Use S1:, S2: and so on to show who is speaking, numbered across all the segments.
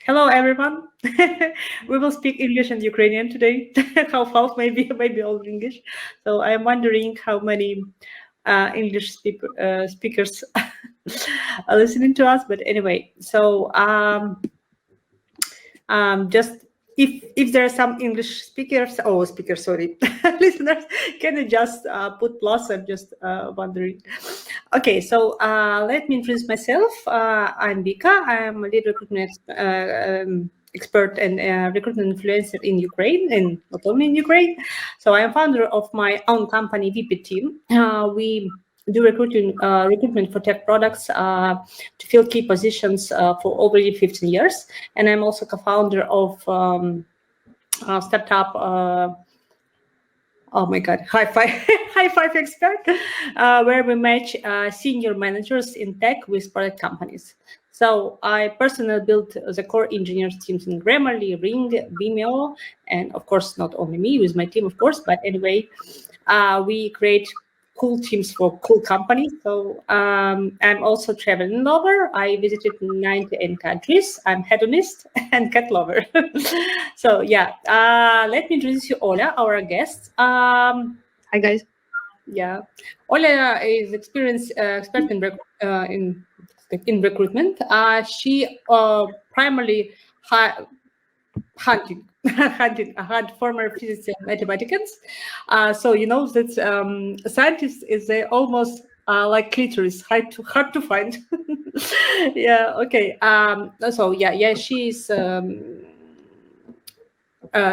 S1: Hello, everyone. We will speak English and Ukrainian today. Half, maybe all English. So I'm wondering how many English speakers are listening to us. But anyway, so just if there are some English speakers, sorry, listeners, can you just put plus? I'm just wondering. Okay, so let me introduce myself. I'm Vika. I'm a lead recruitment expert and recruitment influencer in Ukraine, and not only in Ukraine. So I'm founder of my own company, VP Team. We do recruitment for tech products to fill key positions for already 15 years. And I'm also co-founder of a startup, oh my God, high five expert, where we match senior managers in tech with product companies. So I personally built the core engineers teams in Grammarly, Ring, Vimeo, and of course, not only me, with my team, of course, but anyway, we create cool teams for cool companies. So I'm also traveling lover. I visited 98 countries. I'm hedonist and cat lover. So yeah, let me introduce you Ola, our guest.
S2: Hi guys.
S1: Yeah, Ola is experienced expert in recruitment. She primarily had former physicists and mathematicians. So you know that scientists is almost like clitoris, hard to find. Yeah. Okay. So yeah. She's.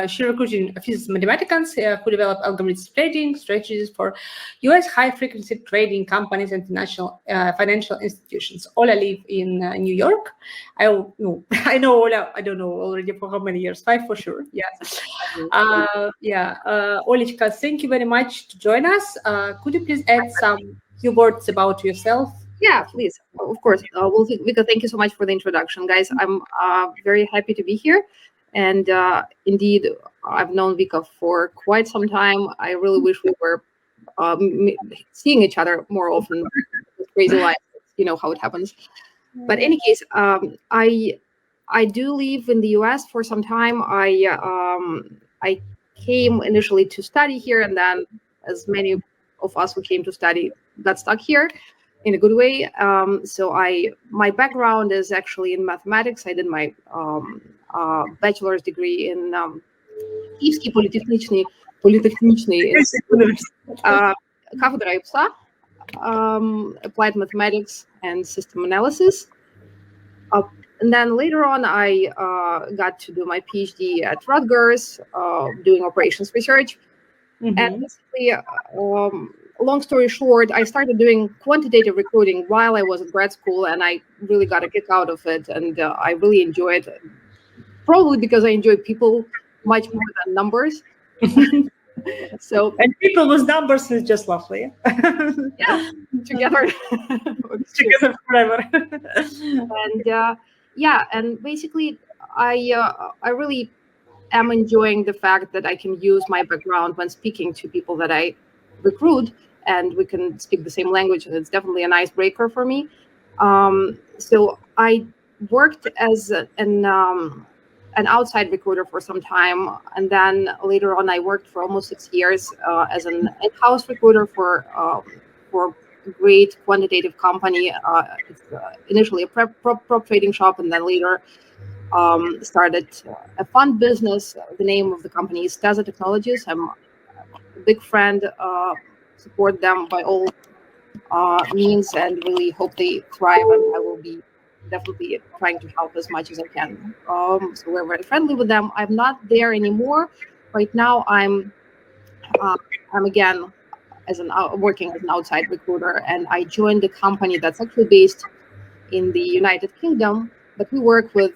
S1: She recruited physicists and mathematicians who develop algorithmic trading strategies for U.S. high-frequency trading companies and international financial institutions. Ola live in New York. I know Ola. I don't know already for how many years. 5 for sure. Yeah. Olichka, thank you very much to join us. Could you please add some few words about yourself?
S2: Yeah, please. Of course. Well, Vika, thank you so much for the introduction, guys. I'm very happy to be here. And indeed, I've known Vika for quite some time. I really wish we were seeing each other more often. Crazy life, you know how it happens. But in any case, I do live in the U.S. for some time. I came initially to study here, and then, as many of us who came to study, got stuck here in a good way. So my background is actually in mathematics. I did my bachelor's degree in Киевский политехничный кафедра ИПСа, applied mathematics and system analysis. And then later on, I got to do my PhD at Rutgers, doing operations research. Mm-hmm. And basically, long story short, I started doing quantitative recruiting while I was at grad school, and I really got a kick out of it, and I really enjoyed it. Probably because I enjoy people much more than numbers.
S1: So, and people with numbers is just lovely.
S2: Yeah, together
S1: forever.
S2: And and basically, I really am enjoying the fact that I can use my background when speaking to people that I recruit, and we can speak the same language, and it's definitely an icebreaker for me. So I worked as an outside recruiter for some time, and then later on I worked for almost 6 years as an in-house recruiter for a great quantitative company. It's initially a prop trading shop, and then later started a fund business. The name of the company is Teza Technologies. I'm a big friend, support them by all means, and really hope they thrive, and I will be definitely trying to help as much as I can. So we're very friendly with them. I'm not there anymore. Right now, I'm again working as an outside recruiter, and I joined a company that's actually based in the United Kingdom, but we work with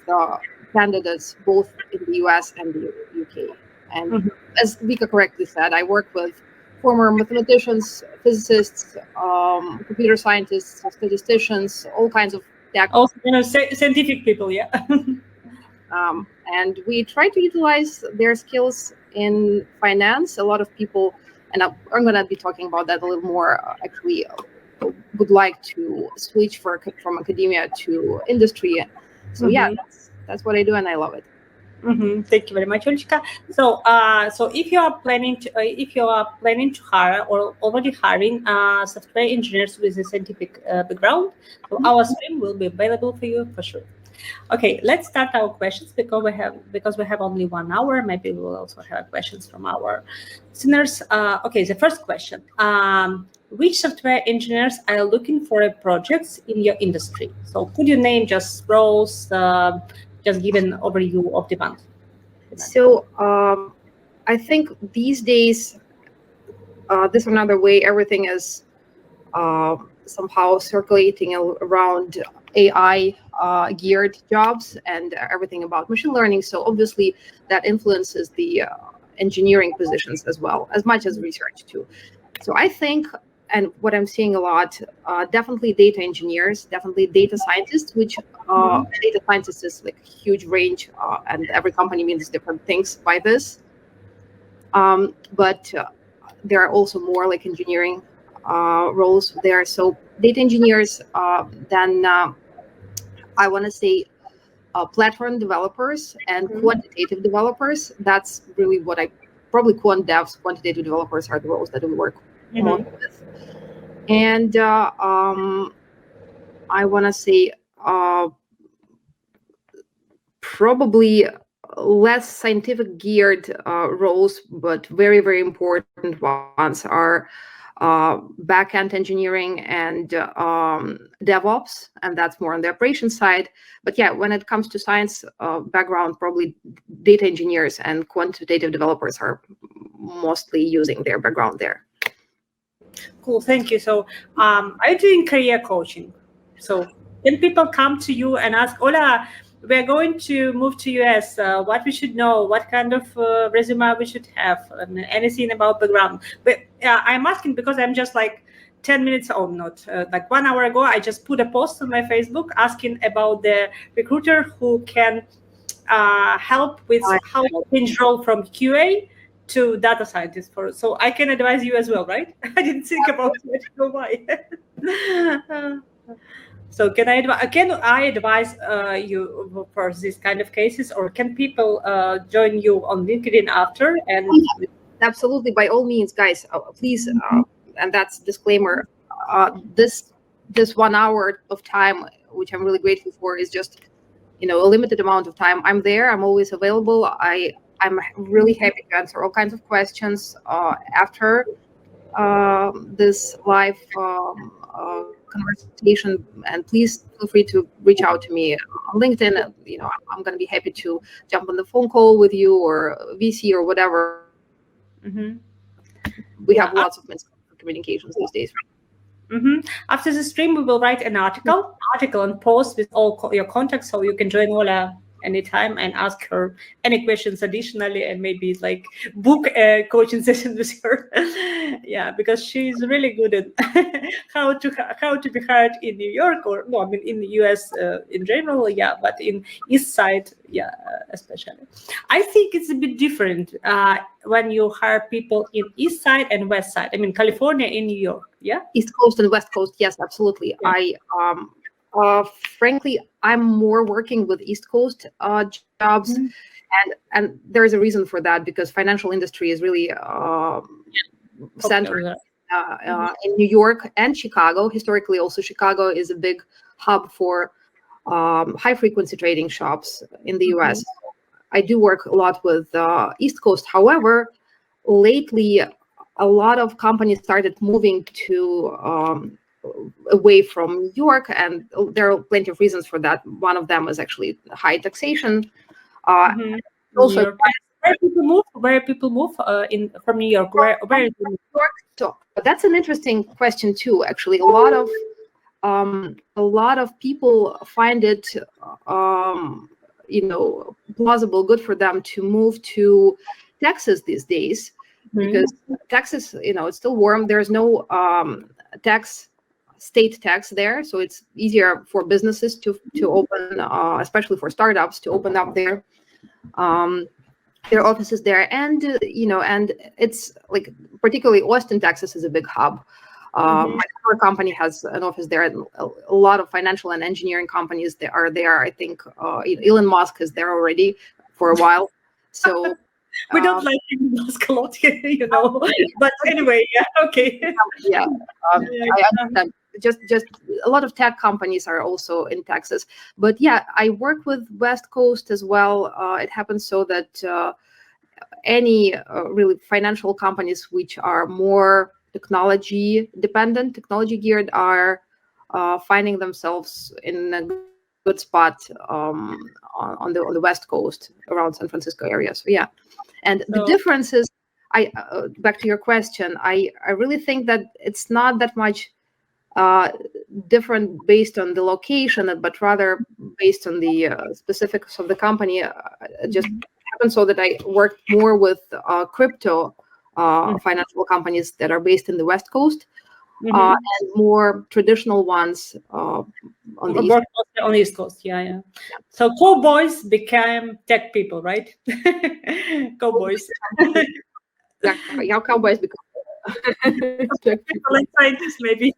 S2: candidates both in the US and the UK. And as Vika correctly said, I work with former mathematicians, physicists, computer scientists, statisticians, all kinds of tech.
S1: Also, scientific people, yeah.
S2: And we try to utilize their skills in finance. A lot of people, and I'm going to be talking about that a little more, actually would like to switch from academia to industry. So yeah, that's what I do, and I love it.
S1: Thank you very much, Olga. So, if you are planning to hire or already hiring software engineers with a scientific background, so our stream will be available for you for sure. Okay, let's start our questions because we have only 1 hour. Maybe we will also have questions from our listeners. Okay, the first question: which software engineers are looking for projects in your industry? So, could you name just roles? Just give an overview of demand.
S2: So I think these days, this another way everything is somehow circulating around AI geared jobs and everything about machine learning. So obviously that influences the engineering positions as well, as much as research too. So I think, and what I'm seeing a lot, definitely data engineers, definitely data scientists, which data scientists is like a huge range, and every company means different things by this. But there are also more like engineering roles there. So data engineers, then I want to say platform developers and quantitative developers. That's really what probably quant devs, quantitative developers are the roles that we work most with. And I want to say probably less scientific geared roles, but very, very important ones are backend engineering and DevOps, and that's more on the operations side. But yeah, when it comes to science background, probably data engineers and quantitative developers are mostly using their background there.
S1: Cool, thank you. So are you doing career coaching? So can people come to you and ask, Ola, we're going to move to US, what we should know, what kind of resume we should have, and anything about background? But I'm asking because I'm just like 10 minutes old, not like 1 hour ago, I just put a post on my Facebook asking about the recruiter who can help with how to change role from QA to data scientist. So I can advise you as well, right? I didn't think about it. Why? So can I advise you for this kind of cases, or can people join you on LinkedIn after? And
S2: absolutely, by all means, guys, please. And that's disclaimer. This 1 hour of time, which I'm really grateful for, is just a limited amount of time. I'm there. I'm always available. I'm really happy to answer all kinds of questions after this live conversation, and please feel free to reach out to me on LinkedIn. I'm going to be happy to jump on the phone call with you or VC or whatever. We have lots of communications these days.
S1: After the stream, we will write an article and post with all your contacts, so you can join Ola anytime and ask her any questions additionally, and maybe like book a coaching session with her. Yeah, because she's really good at how to be hired in New York, or no, I mean in the US in general, yeah, but in East Side, yeah, especially. I think it's a bit different when you hire people in East Side and West Side. I mean, California and New York, yeah.
S2: East Coast and West Coast, yes, absolutely. Yeah. Frankly, I'm more working with East Coast jobs, and there's a reason for that, because financial industry is really centered in New York and Chicago. Historically, also Chicago is a big hub for high frequency trading shops in the US. I do work a lot with East Coast. However, lately, a lot of companies started moving to away from New York, and there are plenty of reasons for that. One of them is actually high taxation. Also,
S1: where people move from New York? Where is New
S2: York? So that's an interesting question too. Actually, a lot of people find it, plausible, good for them to move to Texas these days, because Texas, it's still warm. There's no state tax there, so it's easier for businesses to open, especially for startups, to open up their offices there. And and it's like particularly Austin, Texas is a big hub. My current company has an office there, and a lot of financial and engineering companies that are there. I think Elon Musk is there already for a while. So
S1: we don't like Elon Musk a lot, but anyway, yeah, okay.
S2: Yeah, I understand. Just a lot of tech companies are also in Texas, but yeah, I work with West Coast as well. It happens so that any really financial companies which are more technology dependent, technology geared, are finding themselves in a good spot on the West Coast around San Francisco area. So yeah, and the difference is, back to your question, I really think that it's not that much different based on the location, but rather based on the specifics of the company. Just happened so that I worked more with crypto financial companies that are based in the West Coast, and more traditional ones on the East
S1: Coast. On the East Coast, yeah. So cowboys became tech people, right? Cowboys.
S2: Yeah, cowboys become
S1: people and scientists, maybe.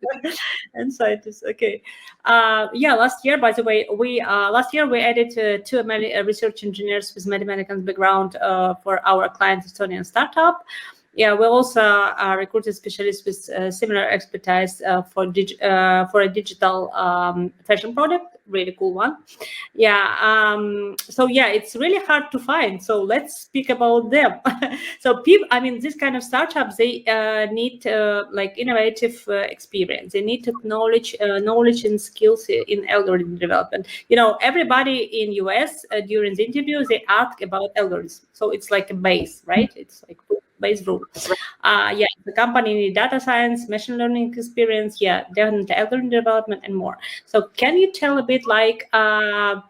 S1: And scientists, okay. Yeah, last year, by the way, we added 2 research engineers with mathematical background for our client Estonian startup. Yeah, we also recruited specialists with similar expertise for a digital fashion product. Really cool one. Yeah. So yeah, it's really hard to find. So let's speak about them. So people, I mean, this kind of startups, they need like innovative experience. They need knowledge and skills in algorithm development. Everybody in US during the interview, they ask about algorithms. So it's like a base, right? It's like base rule. Yeah, the company need data science, machine learning experience, yeah, definitely algorithm development and more. So can you tell a bit like, so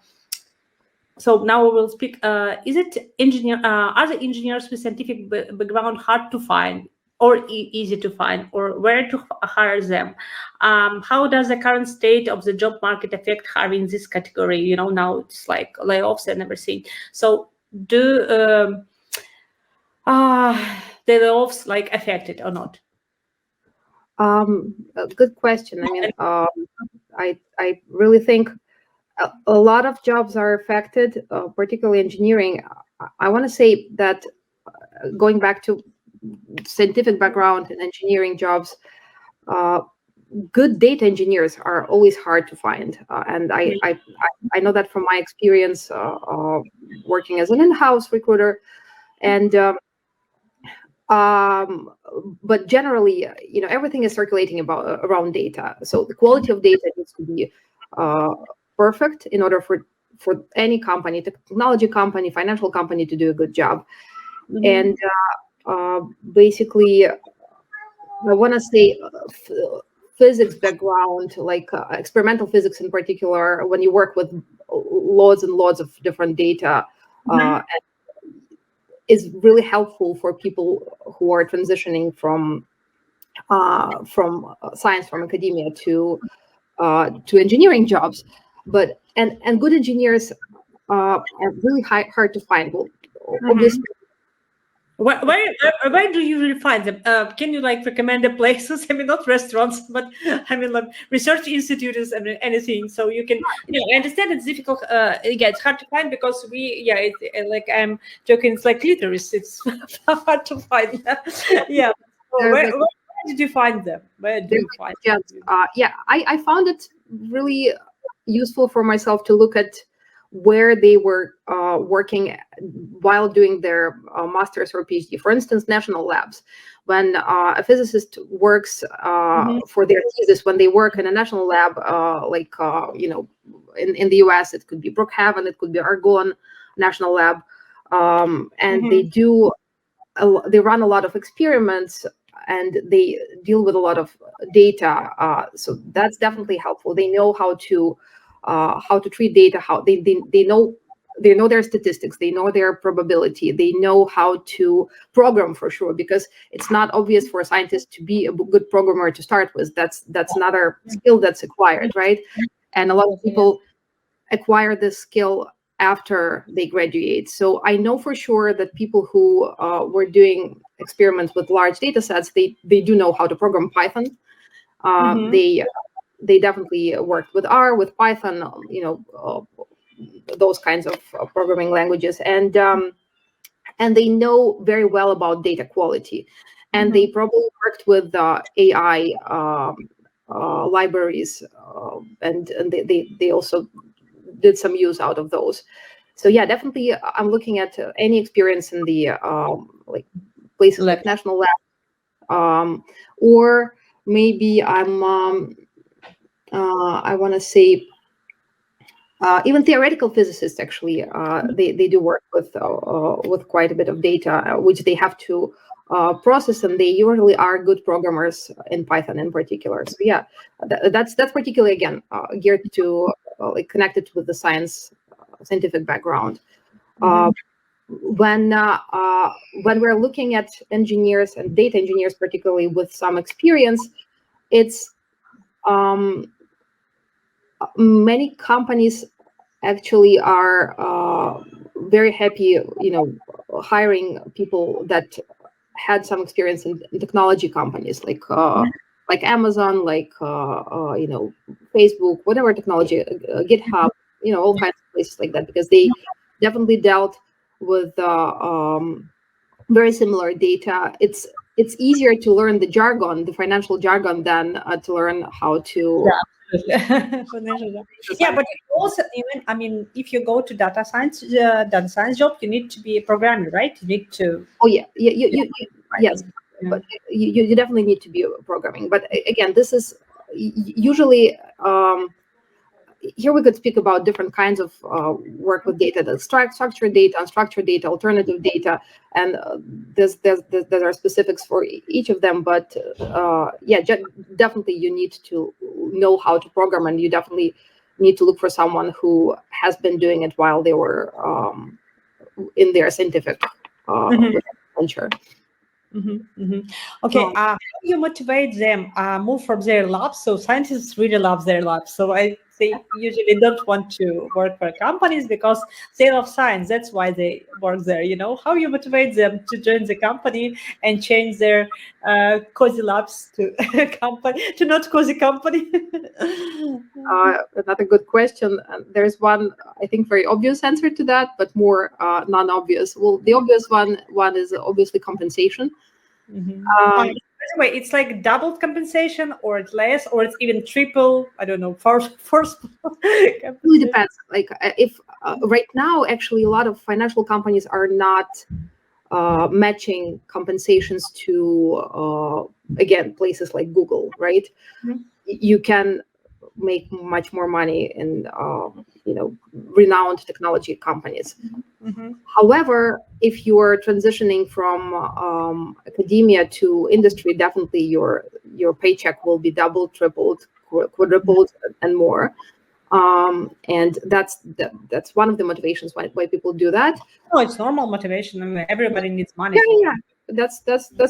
S1: now we will speak, is it are the engineers with scientific background hard to find or easy to find, or where to hire them? How does the current state of the job market affect hiring this category? Now it's like layoffs and everything. So do the layoffs like affected or not?
S2: A good question. I mean, I really think a lot of jobs are affected, particularly engineering. I want to say that going back to scientific background and engineering jobs, good data engineers are always hard to find, and I know that from my experience working as an in-house recruiter, and but generally, everything is circulating around data. So the quality of data needs to be perfect in order for any company, technology company, financial company, to do a good job. And basically, I want to say physics background, like experimental physics in particular, when you work with loads and loads of different data, is really helpful for people who are transitioning from science, from academia to engineering jobs. But and good engineers are really hard to find. Well, obviously.
S1: Where do you usually find them? Can you like recommend the places? I mean, not restaurants, but I mean like research institutes and anything. So you can, I understand it's difficult. Yeah, it's hard to find because it's like I'm joking. It's like clitoris. It's hard to find. Yeah. So where did you find them? Where do you find them?
S2: Yeah, I found it really useful for myself to look at where they were working while doing their master's or PhD. For instance, national labs. When a physicist works for their thesis, when they work in a national lab, in the US, it could be Brookhaven, it could be Argonne National Lab, and they run a lot of experiments and they deal with a lot of data. So that's definitely helpful. They know how to treat data, how they know their statistics, they know their probability, they know how to program for sure, because it's not obvious for a scientist to be a good programmer to start with. That's another skill that's acquired, right? And a lot of people acquire this skill after they graduate. So I know for sure that people who were doing experiments with large data sets, they do know how to program Python. They definitely worked with R, with Python, those kinds of programming languages, and they know very well about data quality, and they probably worked with AI libraries, and they also did some use out of those. So yeah, definitely, I'm looking at any experience in the like places like national lab, or maybe I'm I want to say even theoretical physicists actually they do work with quite a bit of data which they have to process, and they usually are good programmers in Python in particular. So yeah, that's particularly again geared to like connected with the scientific background. When we're looking at engineers and data engineers, particularly with some experience, it's many companies actually are very happy, hiring people that had some experience in technology companies like Amazon, like Facebook, whatever technology, GitHub, all kinds of places like that, because they definitely dealt with very similar data. It's easier to learn the jargon, the financial jargon, than to learn how to.
S1: Yeah, but also even, I mean, if you go to data science job, you need to be a programmer, right? You need to.
S2: Oh yeah, yes, but you definitely need to be programming. But again, this is usually. Here we could speak about different kinds of work with data: the structured data, unstructured data, alternative data, and there are specifics for each of them. But yeah, definitely you need to know how to program, and you definitely need to look for someone who has been doing it while they were in their scientific venture.
S1: Okay, how do you motivate them move from their labs? So scientists really love their labs. So they usually don't want to work for companies because they love science. That's why they work there. How you motivate them to join the company and change their cozy labs to company, to not cozy company?
S2: Another good question. There's one, I think, very obvious answer to that, but more non-obvious. Well, the obvious one is obviously compensation.
S1: By the way, it's like double compensation, or it's less, or it's even triple. I don't know. First.
S2: It really depends. Like if right now, actually, a lot of financial companies are not matching compensations to again places like Google, right? You can make much more money in renowned technology companies. However, if you are transitioning from academia to industry, definitely your paycheck will be doubled, tripled, quadrupled, and more. And that's one of the motivations why people do that.
S1: No, it's normal motivation. I mean, everybody needs money.
S2: Yeah. That's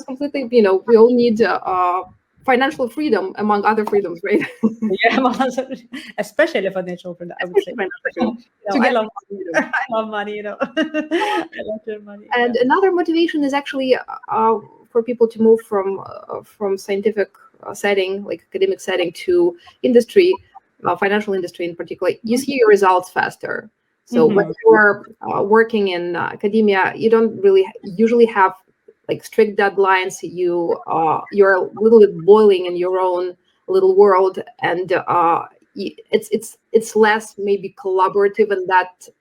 S2: completely. We all need financial freedom, among other freedoms, right?
S1: Yeah, especially financial freedom, I would say. I love money. I love your money.
S2: And another motivation is actually for people to move from scientific setting, like academic setting, to industry, financial industry in particular. You see your results faster. So when you are working in academia, you don't really usually have like strict deadlines. You're a little bit boiling in your own little world, and it's less maybe collaborative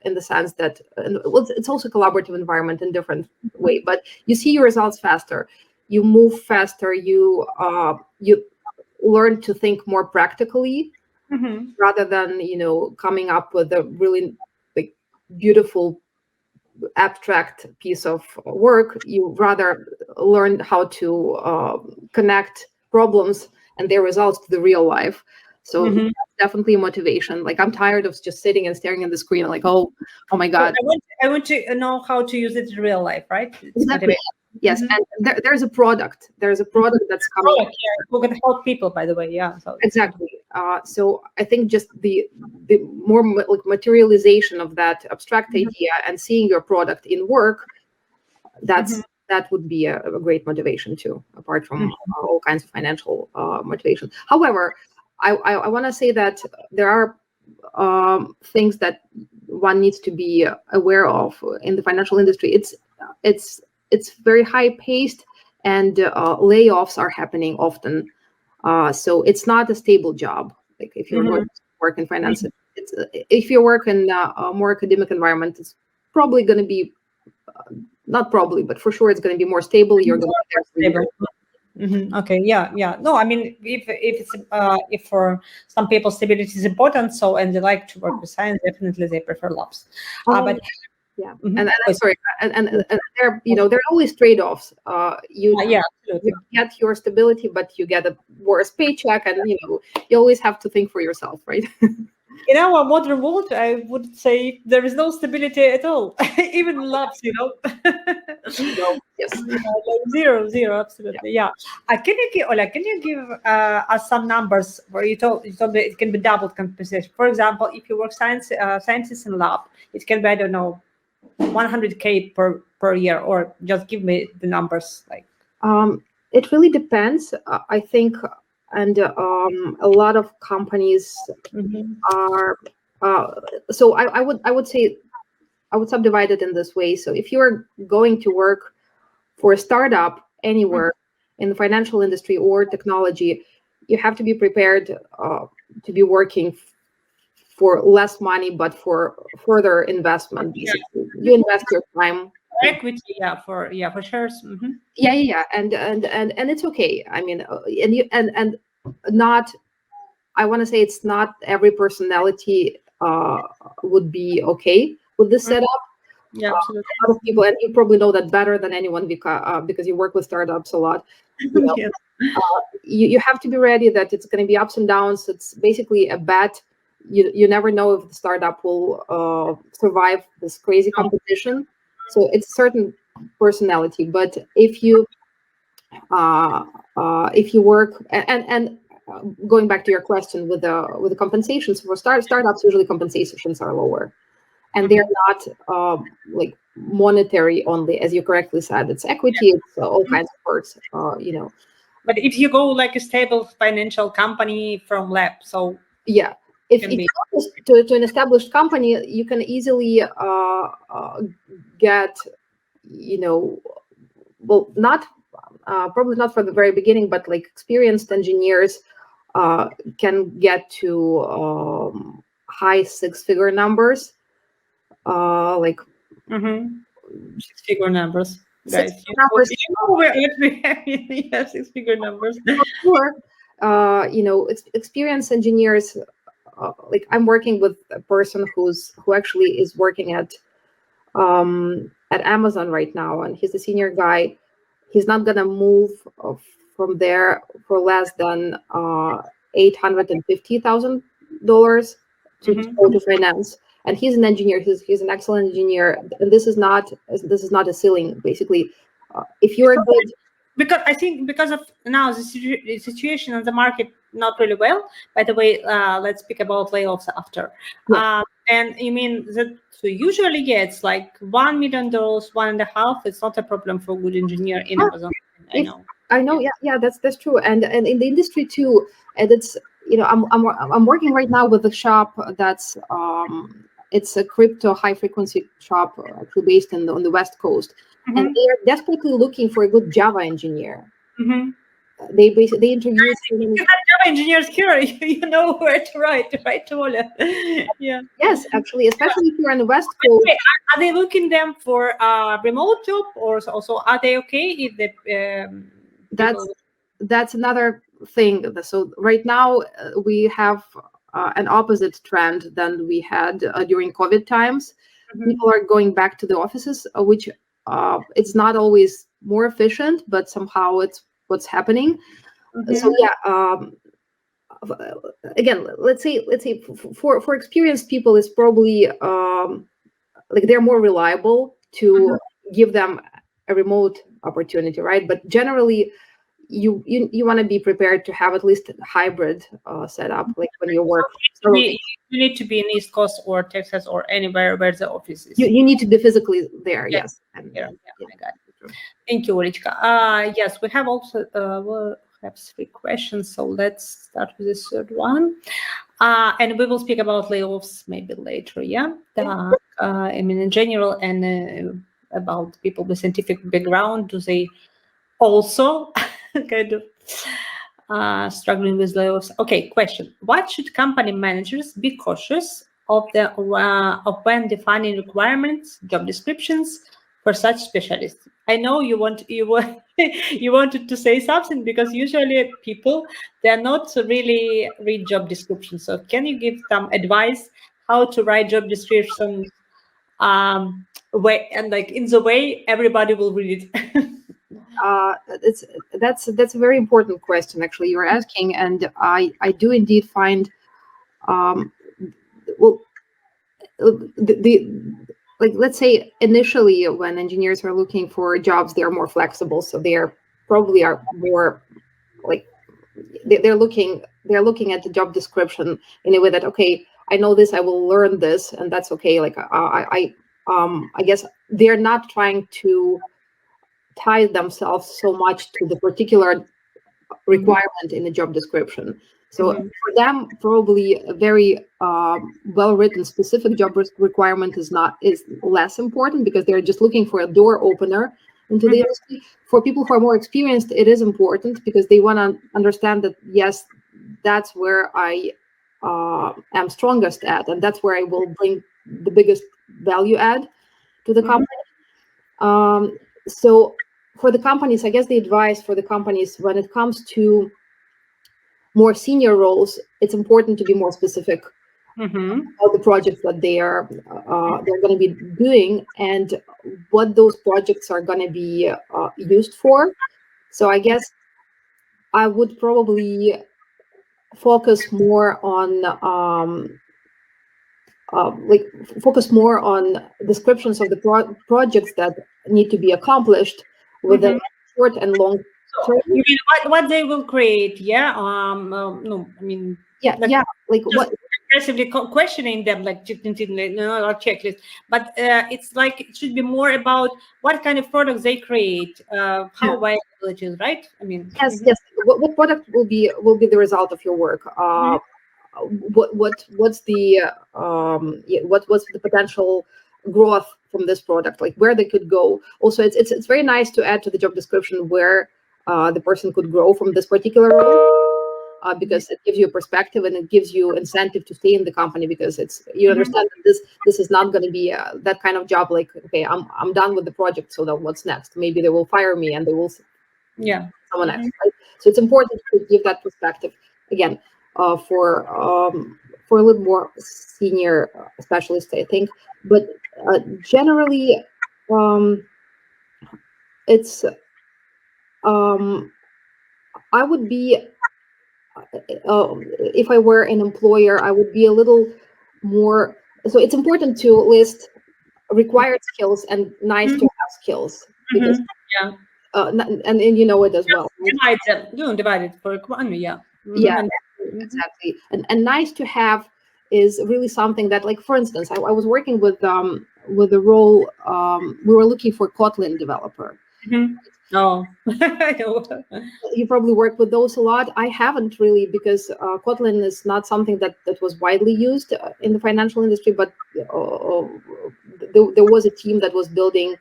S2: in the sense that it's also a collaborative environment in different way. But you see your results faster, you move faster, you learn to think more practically rather than coming up with a really like beautiful abstract piece of work. You rather learn how to connect problems and their results to the real life. So that's definitely a motivation. Like I'm tired of just sitting and staring at the screen like, oh my God.
S1: I want to know how to use it in real life, right?
S2: Exactly. Yes, and there's a product. There's a product that's coming.
S1: Who can help people, by the way. Yeah. So
S2: exactly. So I think just the more like materialization of that abstract idea and seeing your product in work, that's that would be a great motivation too, apart from all kinds of financial motivation. However, I want to say that there are things that one needs to be aware of in the financial industry. It's very high paced, and layoffs are happening often. So it's not a stable job. Like if you're going to work in finance, if you work in a more academic environment, it's probably going to be not probably, but for sure it's going to be more stable. You're going to be there for
S1: Okay. Yeah. No, I mean, if for some people stability is important, so and they like to work with science, definitely they prefer labs. But
S2: yeah, and I'm sorry, and there, there are always trade-offs. You get your stability, but you get a worse paycheck, and you always have to think for yourself, right?
S1: In our modern world, I would say there is no stability at all, even labs,
S2: Yes.
S1: Zero, absolutely. Yeah. Can you give, Ola, can you give us some numbers where you told that it can be doubled compensation? For example, if you work scientists in lab, it can be, I don't know, 100K per year, or just give me the numbers. Like,
S2: it really depends. I think, and a lot of companies are. So I would say I would subdivide it in this way. So if you are going to work for a startup anywhere in the financial industry or technology, you have to be prepared to be working for less money, but for further investment. Basically, you invest your time.
S1: Equity, for shares.
S2: Yeah, and it's okay. I mean, and not. I want to say it's not every personality would be okay with this setup.
S1: Yeah, absolutely.
S2: A lot of people, and you probably know that better than anyone because you work with startups a lot.
S1: Yes.
S2: You have to be ready that it's going to be ups and downs. It's basically a bet. You never know if the startup will survive this crazy competition. So it's a certain personality. But if you work and going back to your question with the compensations for startups, usually compensations are lower, and they're not like monetary only, as you correctly said. It's equity, it's all kinds of perks,
S1: But if you go like a stable financial company from lab, so
S2: yeah, if you go to an established company, you can easily get, well, not probably not for the very beginning, but like experienced engineers can get to high six-figure numbers, like
S1: 6-figure numbers, guys. Six-figure numbers.
S2: Sure. Experienced engineers. Like I'm working with a person who actually is working at Amazon right now, and he's a senior guy. He's not gonna move from there for less than $850,000 to go to finance. And he's an engineer. He's an excellent engineer. And this is not a ceiling. Basically, if you're a good.
S1: Because I think because of now the situation on the market not really well. By the way, let's speak about layoffs after.
S2: Yeah.
S1: And you mean that so usually it's like $1 million, 1.5. It's not a problem for a good engineer in Amazon.
S2: I know. Yeah, that's true. And in the industry too. And it's I'm working right now with a shop that's it's a crypto high frequency shop actually based on the West Coast. And they are desperately looking for a good Java engineer. They interview
S1: Java engineers here. You know where to write, Ola. Yeah.
S2: Yes, actually, especially if you're on the West Coast.
S1: Are they looking them for a remote job, or also are they okay if the?
S2: That's another thing. So right now we have an opposite trend than we had during COVID times. People are going back to the offices, which it's not always more efficient, but somehow it's what's happening. So yeah, again, let's say for experienced people, it's probably like they're more reliable to give them a remote opportunity, right? But generally, you want to be prepared to have at least a hybrid setup, like when you work.
S1: You need to be in East Coast or Texas or anywhere where the office is.
S2: You need to be physically there. Yes.
S1: I got it. Thank you, Olga. Yes, we have also we'll have 3 questions, so let's start with the third one. And we will speak about layoffs maybe later, yeah? I mean, in general, and about people with scientific background, do they also kind of struggling with layoffs? Okay, question. What should company managers be cautious of when defining requirements, job descriptions for such specialists? I know you wanted to say something, because usually people, they're not really read job descriptions. So can you give some advice how to write job descriptions way, and like in the way everybody will read it?
S2: That's a very important question, actually, you're asking, and I do indeed find well the like, let's say initially when engineers are looking for jobs, they're more flexible, so they're probably are more like they're looking at the job description in a way that, okay, I know this, I will learn this, and that's okay. Like I guess they're not trying to tie themselves so much to the particular requirement in the job description. So for them, probably a very well-written specific job requirement is less important, because they're just looking for a door opener into the industry. For people who are more experienced, it is important, because they want to understand that, yes, that's where I am strongest at, and that's where I will bring the biggest value add to the company. So for the companies, I guess the advice for the companies when it comes to more senior roles, it's important to be more specific about the projects that they're going to be doing and what those projects are going to be used for. So I guess I would probably focus more on focus more on descriptions of the projects that need to be accomplished with a short and long term.
S1: You mean what they will create? Yeah. No, I mean.
S2: Like what
S1: aggressively questioning them, like our checklist, but it's like it should be more about what kind of products they create, how viable it is, right? I mean,
S2: yes. What product will be the result of your work? What's the what's the potential growth from this product, like where they could go. Also, it's very nice to add to the job description where the person could grow from this particular role, because it gives you a perspective and it gives you incentive to stay in the company, because you understand that this is not going to be that kind of job, like, okay, I'm done with the project, so then what's next? Maybe they will fire me and they will someone else, right? So it's important to give that perspective again for a little more senior specialist, I think. But generally, it's I would be if I were an employer, I would be a little more. So it's important to list required skills and nice to have skills, because and you know it as well.
S1: Divide them. You divide it for economy,
S2: exactly. And nice to have is really something that, like, for instance, I was working with a role. We were looking for Kotlin developer.
S1: Oh,
S2: you probably work with those a lot. I haven't really, because Kotlin is not something that was widely used in the financial industry, but there was a team that was building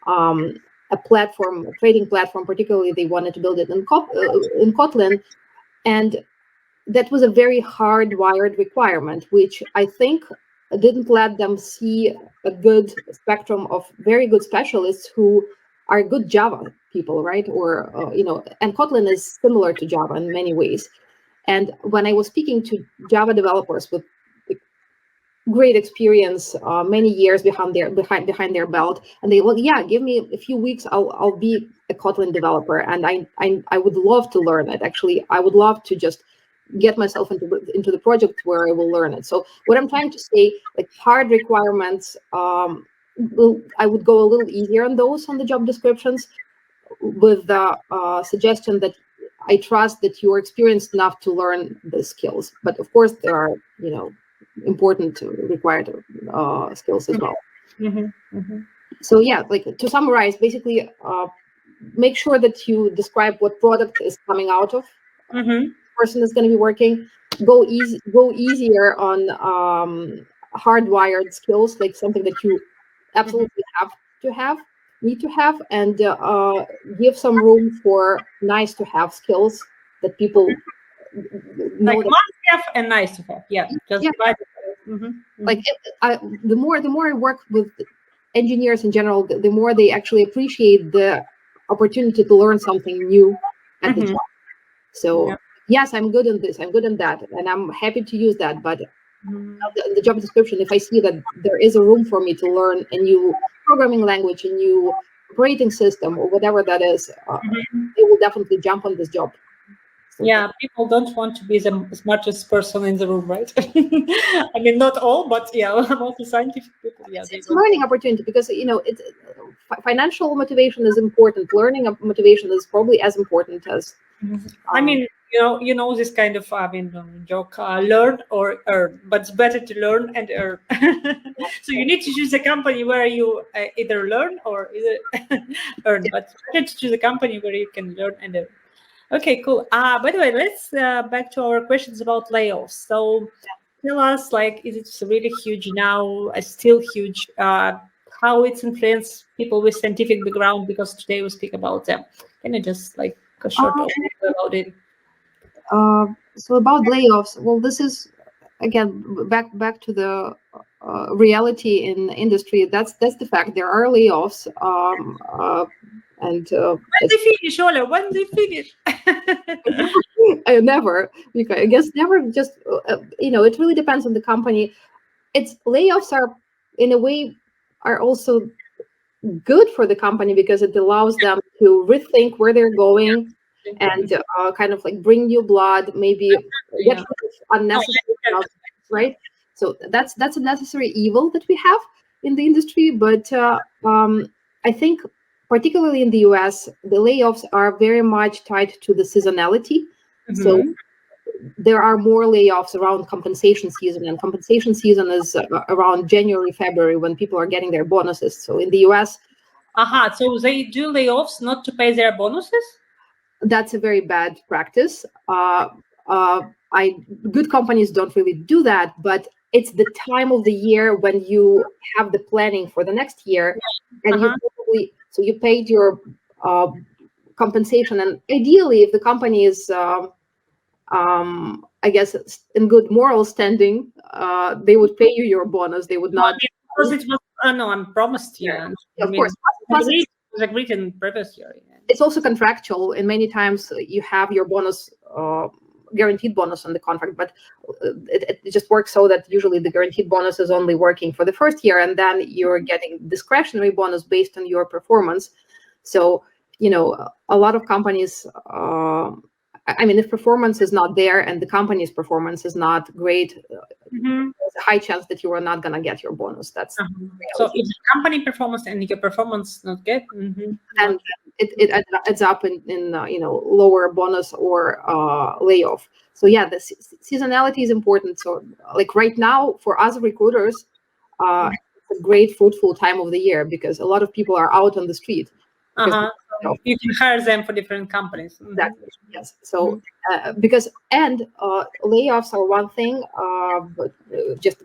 S2: a platform, a trading platform. Particularly, they wanted to build it in Kotlin, and that was a very hardwired requirement, which I think didn't let them see a good spectrum of very good specialists who are good Java people, right? Or and Kotlin is similar to Java in many ways. And when I was speaking to Java developers with great experience, many years behind their belt, and they, well, yeah, give me a few weeks, I'll be a Kotlin developer, and I would love to learn it. Actually, I would love to just get myself into the project where I will learn it. So what I'm trying to say, like, hard requirements, I would go a little easier on those on the job descriptions, with the suggestion that I trust that you're experienced enough to learn the skills. But of course, there are important required skills as well. So yeah, like to summarize, basically, make sure that you describe what product is coming out of person is going to be working. Go easier on hardwired skills, like something that you absolutely need to have, and give some room for nice to have skills that people know.
S1: Like must have and nice to have. Yeah, just divide it.
S2: Like the more I work with engineers in general, the more they actually appreciate the opportunity to learn something new at the job. So yes, I'm good in this, I'm good in that, and I'm happy to use that. But the job description, if I see that there is a room for me to learn a new programming language, a new operating system, or whatever that is, they will definitely jump on this job.
S1: Yeah, people don't want to be the smartest person in the room, right? I mean, not all, but yeah, mostly scientific people. Yeah,
S2: it's a learning opportunity because it's financial motivation is important. Learning motivation is probably as important as.
S1: I mean, you know this kind of joke, learn or earn, but it's better to learn and earn. So you need to choose a company where you either learn or either earn, but it's better to choose a company where you can learn and earn. Okay, cool. By the way, let's back to our questions about layoffs. So tell us, like, is it really huge now? Still huge? How it's influenced people with scientific background? Because today we speak about them. Can you just like a short overview about it?
S2: So about layoffs, well, this is again back to the reality in industry. That's the fact. There are layoffs. And
S1: when they finish, Ola, when they finish.
S2: Never. I guess never. Just it really depends on the company. It's layoffs are in a way are also good for the company because it allows them to rethink where they're going and kind of like bring new blood, maybe get rid of unnecessary jobs, right? So that's a necessary evil that we have in the industry. But I think particularly in the US, the layoffs are very much tied to the seasonality. So there are more layoffs around compensation season, and compensation season is around January, February, when people are getting their bonuses. So in the US,
S1: so they do layoffs not to pay their bonuses?
S2: That's a very bad practice. Good companies don't really do that, but it's the time of the year when you have the planning for the next year, and you paid your compensation, and ideally, if the company is I guess in good moral standing, they would pay you your bonus. They would not,
S1: because it was no, I'm promised you.
S2: Yeah, of course,
S1: it was agreed in previous year.
S2: It's also contractual, and many times you have your bonus, guaranteed bonus on the contract, but it just works so that usually the guaranteed bonus is only working for the first year, and then you're getting discretionary bonus based on your performance. So a lot of companies. I mean, if performance is not there and the company's performance is not great, there's a high chance that you are not going to get your bonus. That's
S1: so if the company performance and your performance not good,
S2: and it adds up in lower bonus or layoff. So yeah, the seasonality is important. So like right now for us recruiters, it's a great fruitful time of the year because a lot of people are out on the street.
S1: You can hire them for different companies.
S2: Exactly. Yes. So because layoffs are one thing, but just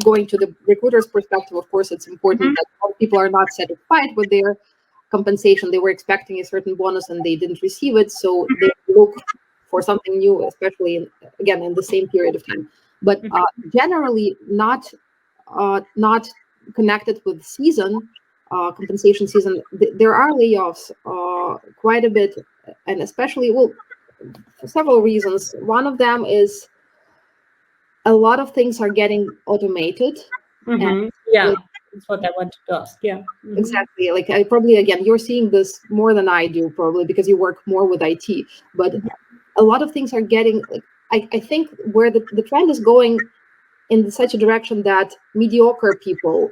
S2: going to the recruiter's perspective, of course, it's important that all people are not satisfied with their compensation. They were expecting a certain bonus and they didn't receive it, so they look for something new, especially in the same period of time. But generally, not connected with season. Compensation season, there are layoffs quite a bit, and especially for several reasons. One of them is a lot of things are getting automated.
S1: That's what I wanted to ask. Yeah,
S2: exactly. Like you're seeing this more than I do, probably because you work more with IT. But a lot of things are getting. I think where the trend is going in such a direction that mediocre people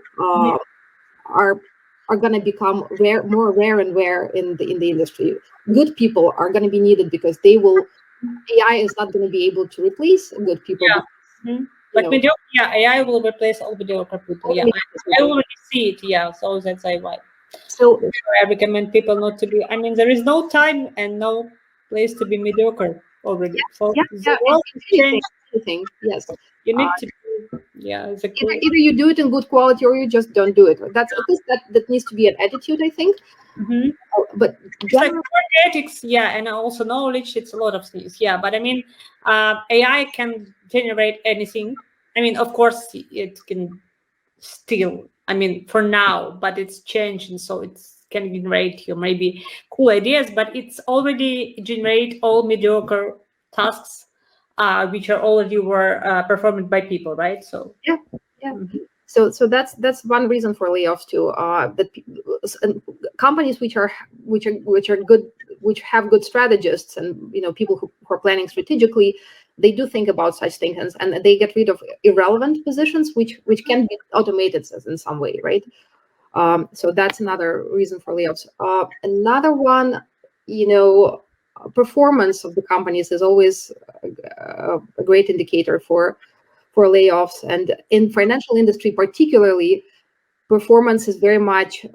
S2: are going to become more rare and rare in the industry. Good people are going to be needed because AI is not going to be able to replace good people.
S1: But mediocre, yeah, AI will replace all mediocre people. Yeah, I already see it. Yeah, so that's why.
S2: So
S1: I recommend people not to be. I mean, there is no time and no place to be mediocre already. So the world changed.
S2: Yes,
S1: You need to be,
S2: either you do it in good quality or you just don't do it. That's at least that needs to be an attitude, I think.
S1: Mm-hmm.
S2: But
S1: it's like ethics, yeah, and also knowledge. It's a lot of things, yeah. But I mean, AI can generate anything. I mean, of course, it can still. I mean, for now, but it's changing, so it can generate you maybe cool ideas, but it's already generate all mediocre tasks, which are already were performed by people, right? So
S2: yeah. Mm-hmm. So that's one reason for layoffs too. That companies which are good, which have good strategists, and people who are planning strategically, they do think about such things, and they get rid of irrelevant positions which can be automated in some way, right? So that's another reason for layoffs. Another one, performance of the companies is always a great indicator for layoffs, and in financial industry particularly, performance is very much,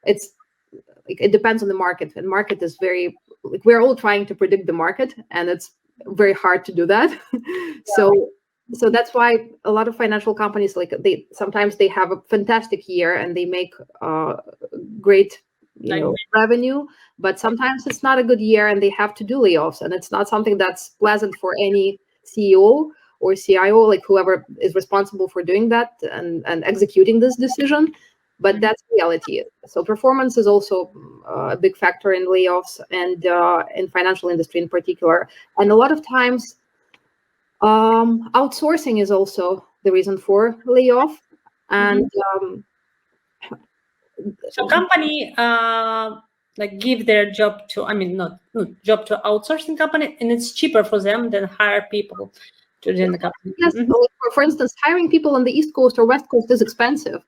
S2: it depends on the market, and market is very, we're all trying to predict the market, and it's very hard to do that. So that's why a lot of financial companies, sometimes they have a fantastic year and they make great revenue, but sometimes it's not a good year and they have to do layoffs, and it's not something that's pleasant for any CEO or CIO, like whoever is responsible for doing that and executing this decision. But that's reality. So performance is also a big factor in layoffs, and in financial industry in particular. And a lot of times, outsourcing is also the reason for layoff. And
S1: so company give their job to, I mean, not job to outsourcing company, and it's cheaper for them than hire people to join the company.
S2: Yes, for instance, hiring people on the East Coast or West Coast is expensive.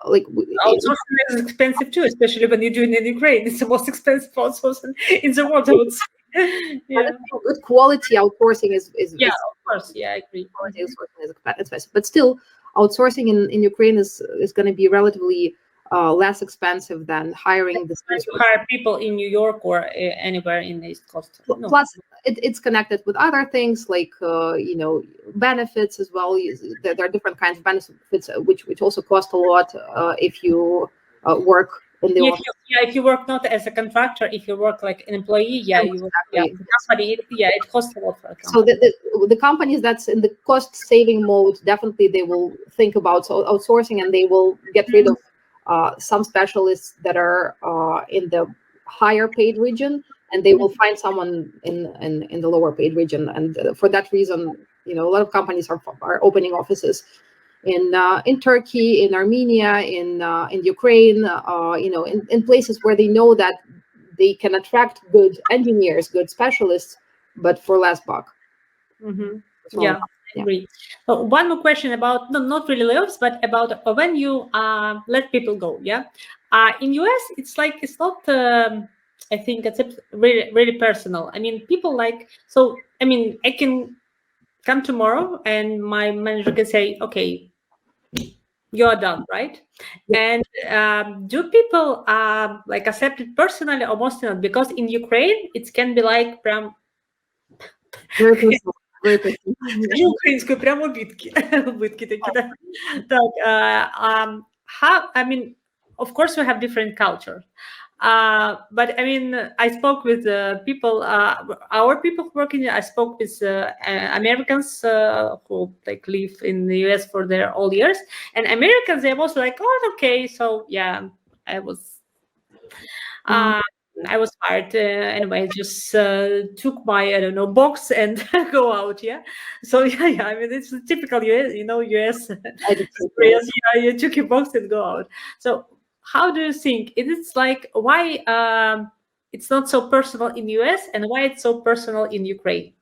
S1: Outsourcing is expensive too, especially when you're doing it in Ukraine. It's the most expensive outsourcing in the world, I would say.
S2: Good quality outsourcing is
S1: of course, I agree.
S2: Quality outsourcing is expensive, but still, outsourcing in Ukraine is going to be relatively less expensive than hiring the same.
S1: Hire people in New York or anywhere in the East Coast.
S2: No. Plus, it's connected with other things like benefits as well. There are different kinds of benefits which also cost a lot if you work in the office.
S1: If you work not as a contractor, if you work like an employee, you the company, it costs a lot for a company.
S2: So the companies that's in the cost saving mode, definitely they will think about outsourcing, and they will get rid of some specialists that are in the higher paid region, and they will find someone in the lower paid region. And for that reason, a lot of companies are opening offices in Turkey, in Armenia, in Ukraine, in places where they know that they can attract good engineers, good specialists, but for less buck.
S1: I agree. One more question about not really layoffs, but about when you let people go. In US, it's not. I think it's really really personal. I mean, people I mean, I can come tomorrow and my manager can say, okay, you're done, right? And do people accept it personally or mostly not? Because in Ukraine, it can be like
S2: very personal.
S1: Українською прямо обидки такі, так. How, I mean, of course we have different culture. But I mean, I spoke with people, our people working. I spoke with Americans who live in the US for their all years, and Americans, they're also like, oh, okay, so yeah, I was fired anyway. Just took my box and go out. So I mean, it's typical US. You took your box and go out. So how do you think it's why it's not so personal in US and why it's so personal in Ukraine?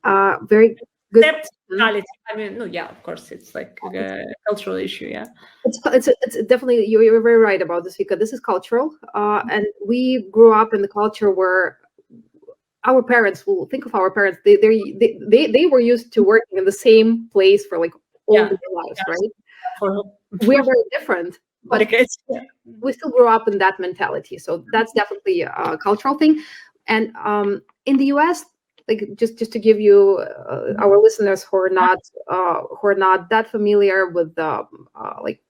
S2: Very good.
S1: I mean, of course, it's like a cultural issue.
S2: It's definitely, you're very right about this, because this is cultural, and we grew up in the culture where our parents will think of our parents. They were used to working in the same place for like all
S1: Yeah.
S2: their lives,
S1: Yeah.
S2: right? We're very different, but we still grew up in that mentality. So that's definitely a cultural thing. And in the US, like just to give you our listeners who are not that familiar with like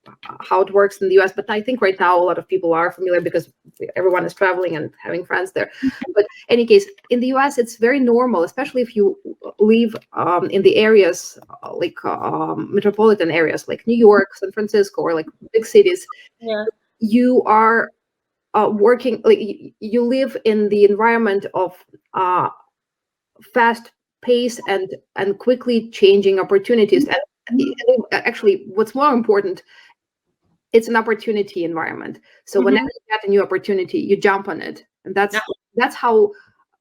S2: how it works in the US, but I think right now a lot of people are familiar because everyone is traveling and having friends there. But in any case, in the US, it's very normal, especially if you live in the areas like metropolitan areas like New York, San Francisco, or like big cities.
S1: Yeah.
S2: You are working, like you live in the environment of fast pace and quickly changing opportunities. And actually, what's more important, it's an opportunity environment. So whenever you get a new opportunity, you jump on it, and that's how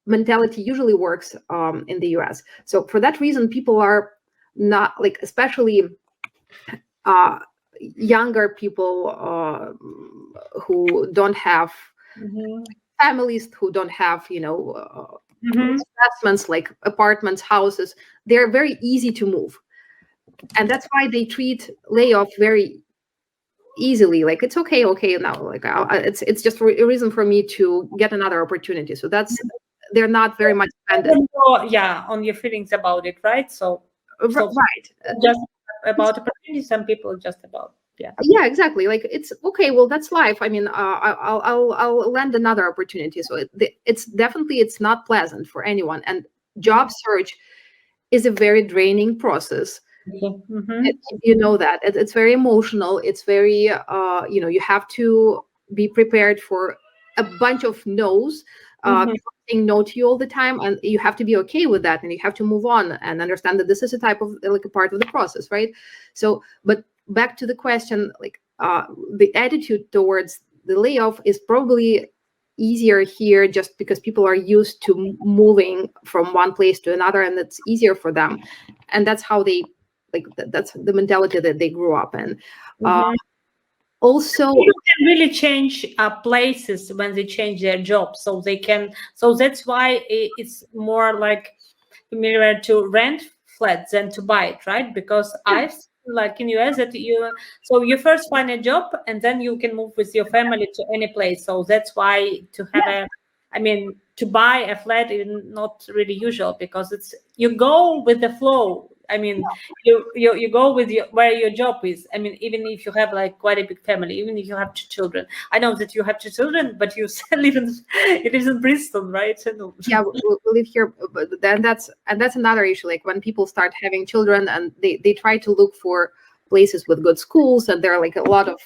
S2: mentality usually works in the US. So for that reason, people are not like, especially younger people who don't have families, who don't have investments like apartments, houses. They're very easy to move, and that's why they treat layoff very easily. Like it's okay now, like it's just a reason for me to get another opportunity. So that's, they're not very much dependent.
S1: On your feelings about it, right? So
S2: Right,
S1: just about opportunity, some people just about
S2: yeah, exactly. Like it's okay, well, that's life. I mean, I'll land another opportunity. So it's definitely, it's not pleasant for anyone, and job search is a very draining process. You know that it's very emotional. It's very you have to be prepared for a bunch of no's, people saying no to you all the time, and you have to be okay with that, and you have to move on and understand that this is a type of, like, a part of the process, right? So, but back to the question, like the attitude towards the layoff is probably easier here just because people are used to moving from one place to another, and it's easier for them, and that's how they, like, that's the mentality that they grew up in. Also,
S1: people can really change places when they change their job, so they can, so that's why it's more like familiar to rent flats than to buy it, right? Because I've seen, like in US, that you first find a job and then you can move with your family to any place. So that's why to have to buy a flat is not really usual, because it's, you go with the flow. I mean, you go with where your job is. I mean, even if you have like quite a big family, even if you have 2 children. I know that you have 2 children, but you live in Bristol, right?
S2: Yeah, we live here, but then that's another issue. Like when people start having children and they try to look for places with good schools, and there are like a lot of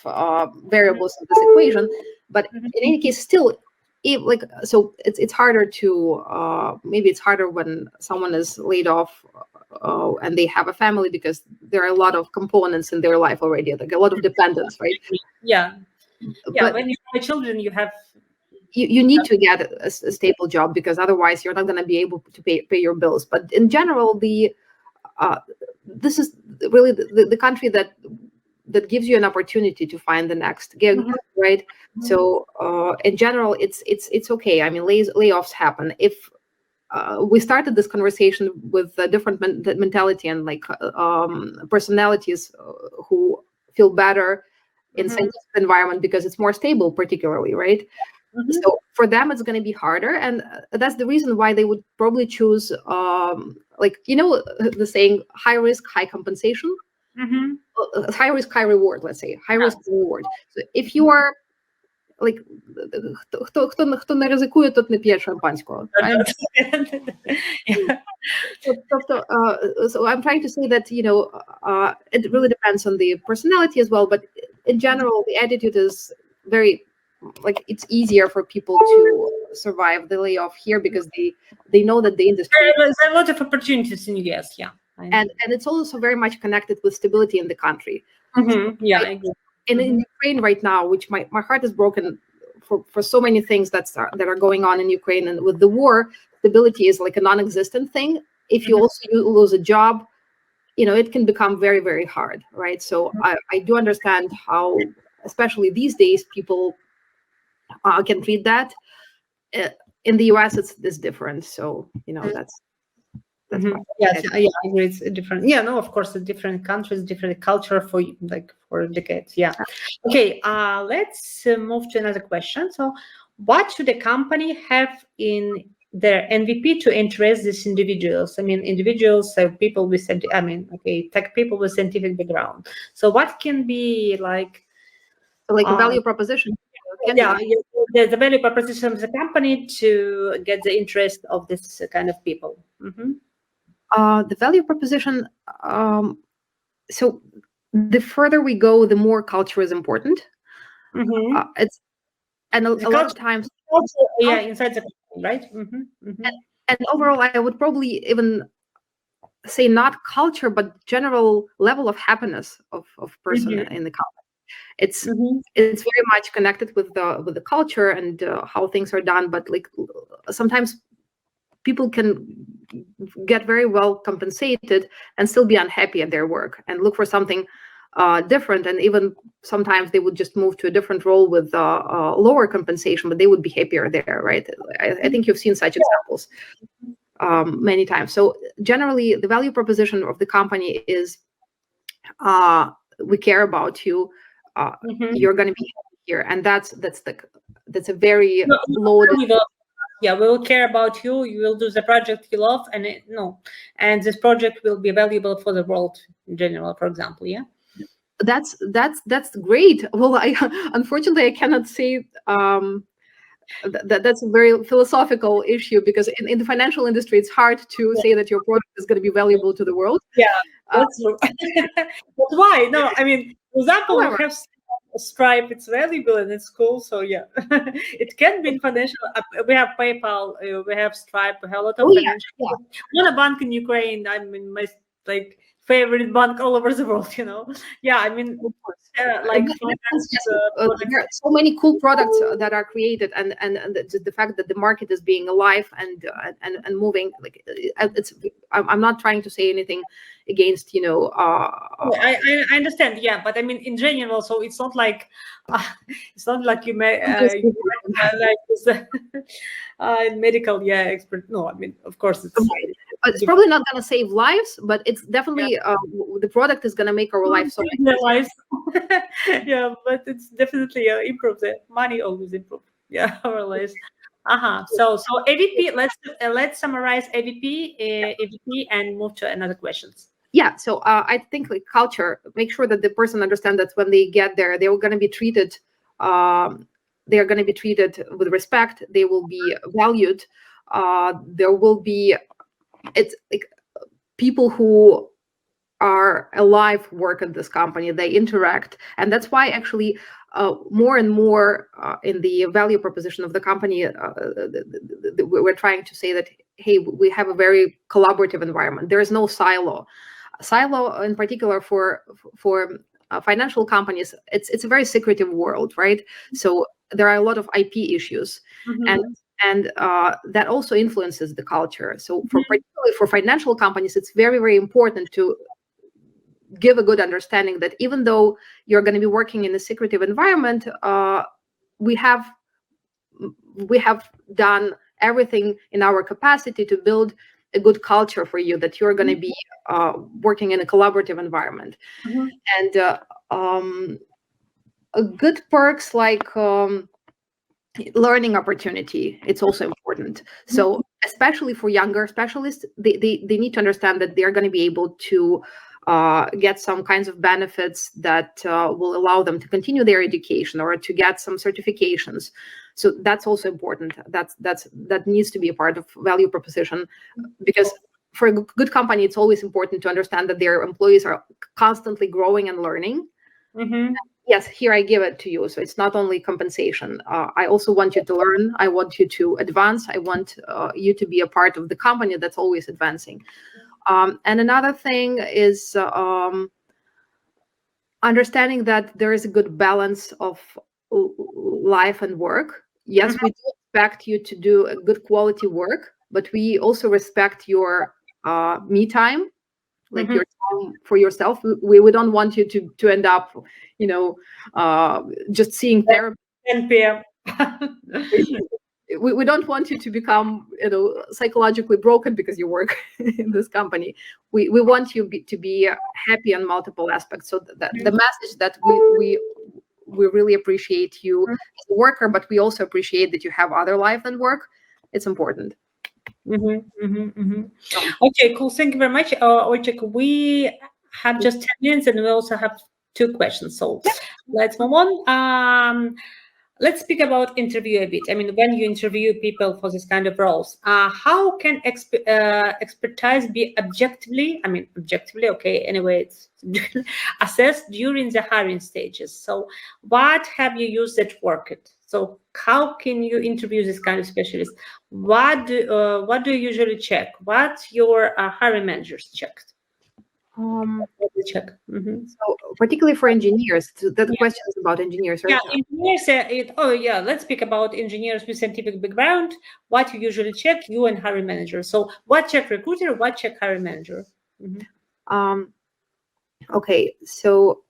S2: variables in this equation. But in any case, still, so it's harder to maybe it's harder when someone is laid off and they have a family, because there are a lot of components in their life already, like a lot of dependence, right?
S1: Yeah.
S2: But
S1: when you have children, you have
S2: you need to get a stable job, because otherwise you're not going to be able to pay your bills. But in general, this is really the country that gives you an opportunity to find the next gig, right? So in general, it's okay. I mean, layoffs happen. If we started this conversation with a different mentality and like personalities who feel better in scientific environment because it's more stable, particularly, right? So for them, it's going to be harder, and that's the reason why they would probably choose, the saying, high risk, high compensation, high risk, high reward. Let's say high risk, high reward. So if you are like, хто не ризикує, тот не п'є шампанського. Right? So I'm trying to say that it really depends on the personality as well, but in general, the attitude is very, like, it's easier for people to survive the layoff here because they know that the industry,
S1: there's a lot of opportunities in US,
S2: and it's also very much connected with stability in the country.
S1: I agree.
S2: And in Ukraine right now, which my heart is broken for so many things that are going on in Ukraine, and with the war, stability is like a non-existent thing. If you also lose a job, it can become very, very hard, right? So I do understand how, especially these days, people can treat that. in the US, it's different. So, that's
S1: Yes, yeah, I agree. It's different. Yeah, no, of course, the different countries, different culture for decades. Yeah. Okay. Let's move to another question. So, what should a company have in their MVP to interest these individuals? I mean, individuals, people with, tech people with scientific background. So, what can be like
S2: a value proposition?
S1: The value proposition of the company to get the interest of this kind of people.
S2: The value proposition. So the further we go, the more culture is important. It's a lot of times.
S1: Inside the company, right?
S2: And overall, I would probably even say not culture, but general level of happiness of person in the company. It's very much connected with the culture and how things are done. But like sometimes people can get very well compensated and still be unhappy at their work and look for something different. And even sometimes they would just move to a different role with lower compensation, but they would be happier there, right? I think you've seen such examples many times. So generally, the value proposition of the company is we care about you. You're going to be here, and that's a very loaded.
S1: Yeah, we will care about you. You will do the project you love, and this project will be valuable for the world in general. For example, yeah.
S2: That's great. Well, unfortunately I cannot say that's a very philosophical issue, because in the financial industry, it's hard to say that your product is going to be valuable to the world.
S1: Yeah, that's true. That's why. No, I mean, for example, we have Stripe. It's valuable and it's cool. So yeah, it can be financial. We have PayPal. We have Stripe. We have a lot of financial. Yeah. Not a bank in Ukraine. I mean, my favorite bank all over the world. Yeah, I mean,
S2: there are so many cool products that are created, and the fact that the market is being alive and moving. Like I'm not trying to say anything against
S1: I understand, yeah, but I mean in general, so it's not like you may medical expert. No, I mean of course
S2: it's probably not going to save lives, but it's definitely the product is going to make our life so much
S1: lives. Yeah, but it's definitely improve the money always improve our lives. So AVP, let's summarize AVP and move to another questions.
S2: Yeah, so I think like culture, make sure that the person understands that when they get there, they're going to be treated. They're going to be treated with respect. They will be valued. There will be, it's like people who are alive work at this company. They interact, and that's why actually more and more in the value proposition of the company, we're trying to say that hey, we have a very collaborative environment. There is no silo in particular for financial companies. It's a very secretive world, right? So there are a lot of IP issues, and that also influences the culture. So particularly for financial companies, it's very, very important to give a good understanding that even though you're going to be working in a secretive environment, we have done everything in our capacity to build a good culture for you, that you're going to be working in a collaborative environment. And good perks like learning opportunity, it's also important. So especially for younger specialists, they need to understand that they're going to be able to get some kinds of benefits that will allow them to continue their education or to get some certifications. So that's also important. That needs to be a part of value proposition, because for a good company, it's always important to understand that their employees are constantly growing and learning. Yes, here I give it to you. So it's not only compensation. I also want you to learn. I want you to advance. I want you to be a part of the company that's always advancing. And another thing is understanding that there is a good balance of life and work. Yes, we do expect you to do a good quality work, but we also respect your me time, like your time for yourself. We don't want you to end up, just seeing therapy.
S1: 10 p.m.
S2: we don't want you to become, psychologically broken because you work in this company. We want you to be happy on multiple aspects. So the message that we really appreciate you as a worker, but we also appreciate that you have other life than work. It's important.
S1: Okay, cool. Thank you very much, Olga. We have just 10 minutes, and we also have 2 questions. So let's move on. Let's speak about interview a bit. I mean, when you interview people for this kind of roles, how can expertise be objectively, okay, anyway, it's assessed during the hiring stages? So what have you used that worked? So how can you interview this kind of specialist? What do you usually check? What your hiring managers checked? Check.
S2: So particularly for engineers, that question is about engineers, right?
S1: Yeah, engineers. Let's speak about engineers with scientific background. What you usually check, you and hiring manager. So what check recruiter? What check hiring manager?
S2: Okay, so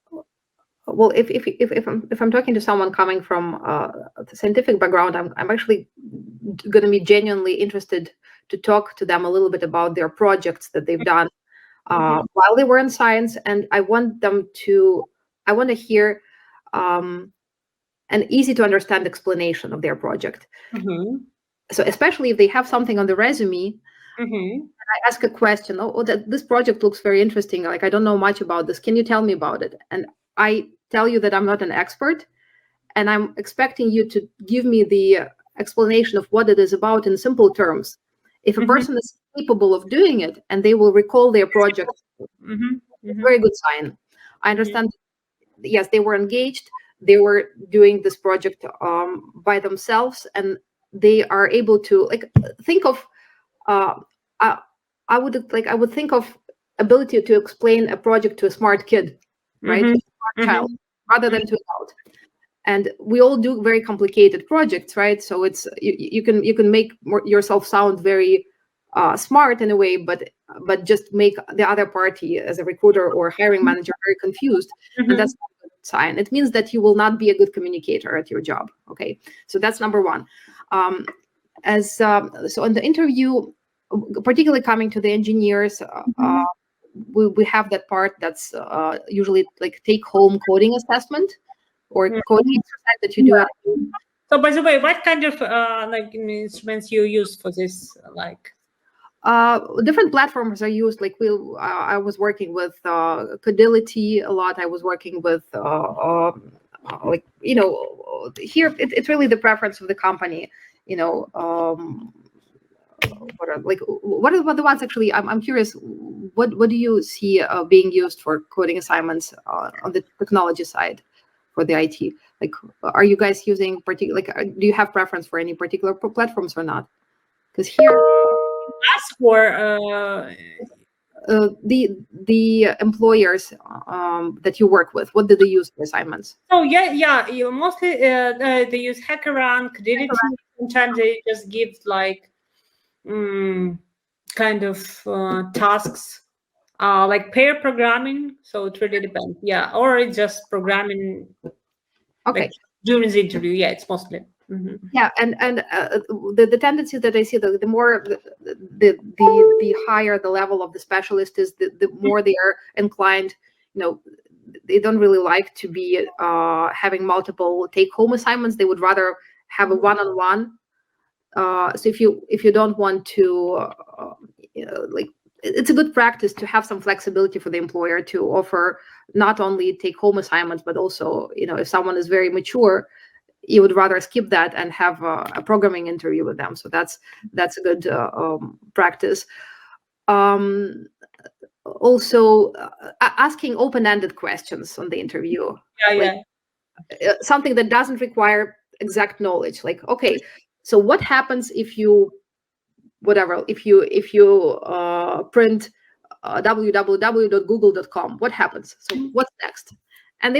S2: well, if I'm talking to someone coming from a scientific background, I'm actually going to be genuinely interested to talk to them a little bit about their projects that they've done while they were in science, and I want to hear an easy to understand explanation of their project. So especially if they have something on the resume, I ask a question. This project looks very interesting. Like, I don't know much about this. Can you tell me about it? And I tell you that I'm not an expert, and I'm expecting you to give me the explanation of what it is about in simple terms. If a person is capable of doing it and they will recall their project, it's a very good sign. I understand. Yes, they were engaged. They were doing this project by themselves, and they are able to think of. I would think of ability to explain a project to a smart kid, right? A smart child, rather than to an adult. And we all do very complicated projects, right? So it's you can make yourself sound very smart in a way, but just make the other party, as a recruiter or hiring manager, very confused, and that's not a good sign. It means that you will not be a good communicator at your job. Okay, so that's number one. So in the interview, particularly coming to the engineers, we have that part that's usually like take-home coding assessment or coding exercise that you do at home.
S1: So, by the way, what kind of instruments you use for this?
S2: Different platforms are used. Like I was working with Codility a lot. I was working with here it's really the preference of the company. What are the ones actually? I'm curious. What do you see being used for coding assignments on the technology side for the IT? Like, are you guys using particular? Do you have preference for any particular platforms or not? Because here,
S1: ask for
S2: the employers that you work with, what do they use for assignments?
S1: Oh yeah. You mostly they use HackerRank, Codility. Sometimes they just give kind of tasks like pair programming. So it really depends. Yeah, or it's just programming.
S2: Okay.
S1: During the interview, yeah, it's mostly.
S2: Yeah, and the tendency that I see, the more the higher the level of the specialist is, the more they are inclined. They don't really like to be having multiple take-home assignments. They would rather have a one-on-one. So if you don't want to, it's a good practice to have some flexibility for the employer to offer not only take-home assignments, but also, if someone is very mature, you would rather skip that and have a programming interview with them. So that's a good practice. Also, asking open-ended questions on the interview. Something that doesn't require exact knowledge. Like, okay, so what happens if you print www.google.com? What happens? So what's next? And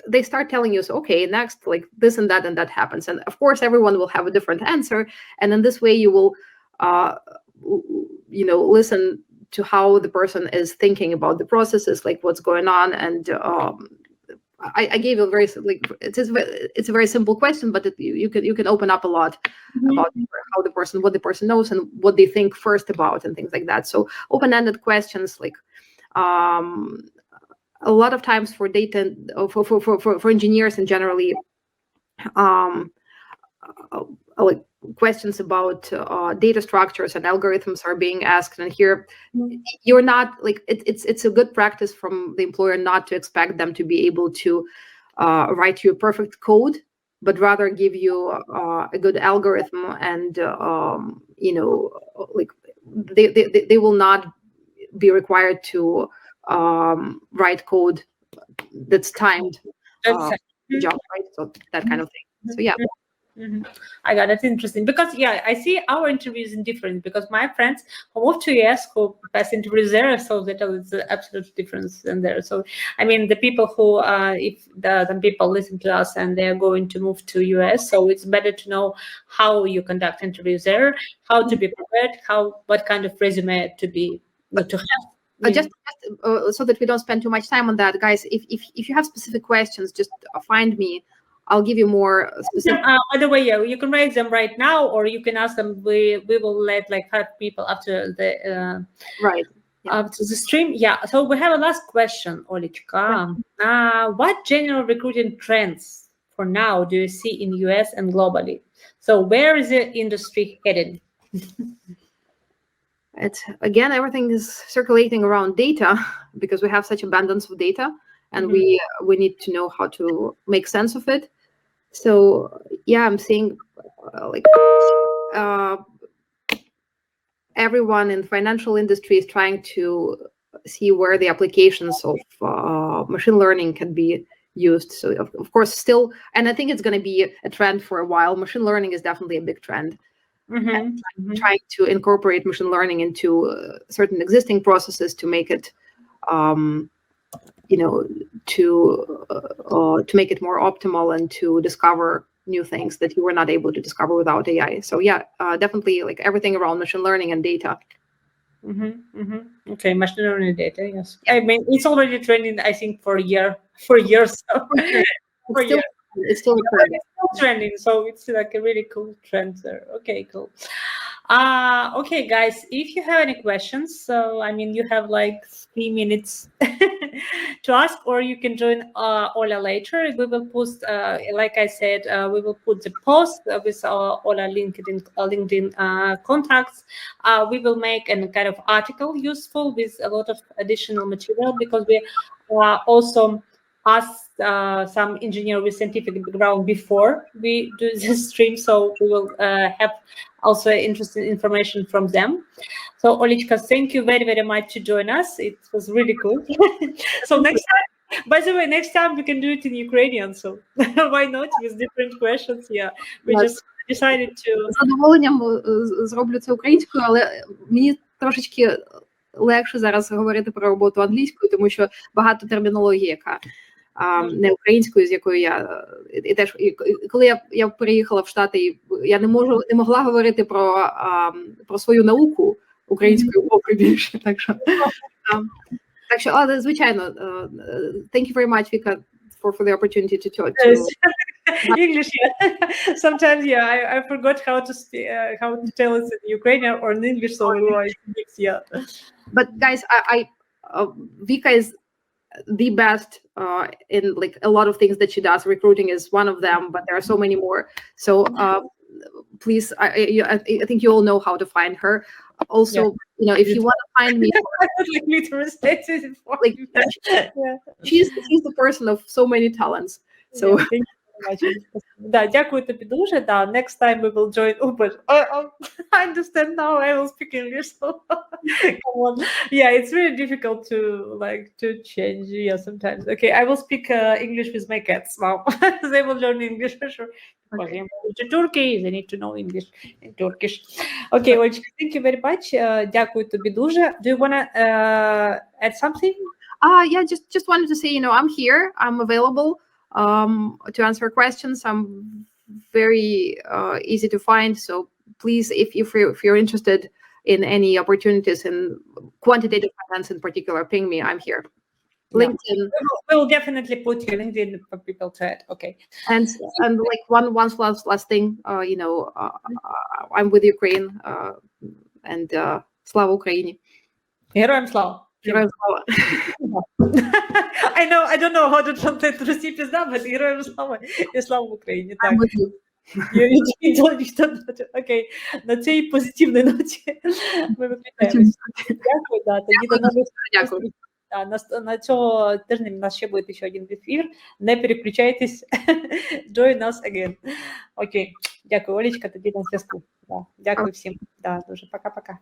S2: they start telling you, so okay, next, like this and that happens. And of course, everyone will have a different answer. And in this way, you will, listen to how the person is thinking about the processes, like what's going on. And I gave a very it's a very simple question, but you can open up a lot about what the person knows and what they think first about and things like that. So open-ended questions, like a lot of times for data for engineers and generally like questions about data structures and algorithms are being asked, and here you're not like it's a good practice from the employer not to expect them to be able to write you a perfect code, but rather give you a good algorithm, and like they will not be required to write code that's timed job, right? So that kind of thing. So yeah.
S1: I got that's interesting, because I see our interviews in different, because my friends who moved to US who pass interviews there, so that it's an absolute difference in there. So I mean, the people who if the people listen to us and they're going to move to US, so it's better to know how you conduct interviews there, how to be prepared, what kind of resume to have.
S2: Just so that we don't spend too much time on that, guys, if you have specific questions, just find me. I'll give you more specific.
S1: By the way, you can raise them right now, or you can ask them. We will let like 5 people after the after the stream. Yeah. So we have a last question, Olichka. What general recruiting trends for now do you see in US and globally? So where is the industry headed?
S2: It's again, everything is circulating around data, because we have such abundance of data, and we need to know how to make sense of it. So yeah, I'm seeing like everyone in financial industry is trying to see where the applications of machine learning can be used. So of course still, and I think it's going to be a trend for a while. Machine learning is definitely a big trend. Trying to incorporate machine learning into certain existing processes to make it to make it more optimal and to discover new things that you were not able to discover without AI. So yeah, definitely like everything around machine learning and data.
S1: Okay, machine learning and data. Yes, I mean it's already trending. I think for years. So.
S2: It's still
S1: trending, so it's like a really cool trend there. Okay, cool. Okay, guys, if you have any questions, so I mean, you have like 3 minutes to ask, or you can join Ola later. We will post, like I said, we will put the post with Ola LinkedIn contacts. We will make a kind of article useful with a lot of additional material, because we also asked some engineer with scientific background before we do this stream, so we will have also interesting information from them. So Olichka, thank you very, very much to join us. It was really cool. So next time, by the way, next time we can do it in Ukrainian, so why not, with different questions. Yeah, we just decided to...
S2: З задоволенням зроблю це українською, але мені трошечки легше зараз говорити про роботу англійською, тому що багато термінології, яка не українською, з якою я і теж коли я переїхала в Штати, я не могла говорити про свою науку українською мовою більше, так що, але звичайно, thank you very much, Vika, for the opportunity to talk to
S1: English. Sometimes I forgot how to tell it in Ukrainian or in English, so
S2: but guys, Vika is the best in like a lot of things that she does. Recruiting is one of them, but there are so many more. So please, I think you all know how to find her. Also, if you want to find me, she's the person of so many talents. So
S1: Да, дякую тобі дуже. Да, next time we will join. Oh, but I understand now. I will speak English. So come on. Yeah, it's really difficult to change. Yeah, sometimes. Okay, I will speak English with my cats now. They will learn English for sure. Okay. To Turkey, they need to know English in Turkish. Okay, well, thank you very much. Дякую тобі дуже. Do you wanna add something?
S2: Yeah, just wanted to say, I'm here. I'm available to answer questions. I'm very easy to find. So please, if you're interested in any opportunities in quantitative finance in particular, ping me. I'm here. LinkedIn.
S1: We will definitely put your LinkedIn for people to add. Okay.
S2: And like one last thing, I'm with Ukraine, and Slava Ukraini.
S1: Героям слава.
S2: Героям слава.
S1: I don't know how to translate Росії пізна, but героям слава і слава Україні. Так.
S2: I'm with you.
S1: Окей, на цій позитивній ноті ми виключаємося. Дякую, да, тоді до нових
S2: Дякую.
S1: на цього тижня у нас ще буде ще один ефір. Не переключайтесь. Join us again. Окей, дякую, Олечка, тоді на зв'язку. Да, дякую всім. Да, дуже пока-пока.